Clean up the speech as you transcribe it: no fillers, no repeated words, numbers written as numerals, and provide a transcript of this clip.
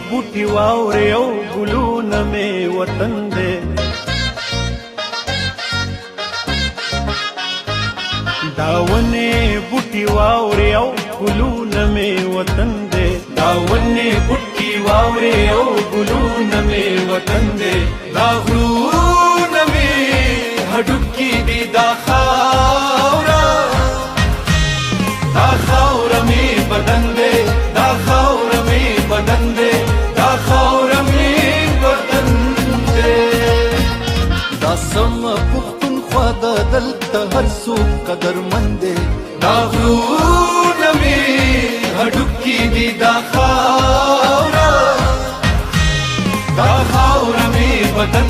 بوټي واورې او ګلونه مې وطن دی دا ونې بوټي واورې او ګلونه مې وطن دی دا ونې بوټي واورې او ګلونه مې وطن دی دا غرونه مې هډوکي دي دا خاوره مې بدن دی دا خاوره مې بدن دی دا خاوره مې بدن دی دا سمه پښتونخوا ده دلته هر څوک قدرمند دی دا غرونه مې هډوکي دي دا خاوره مې بدن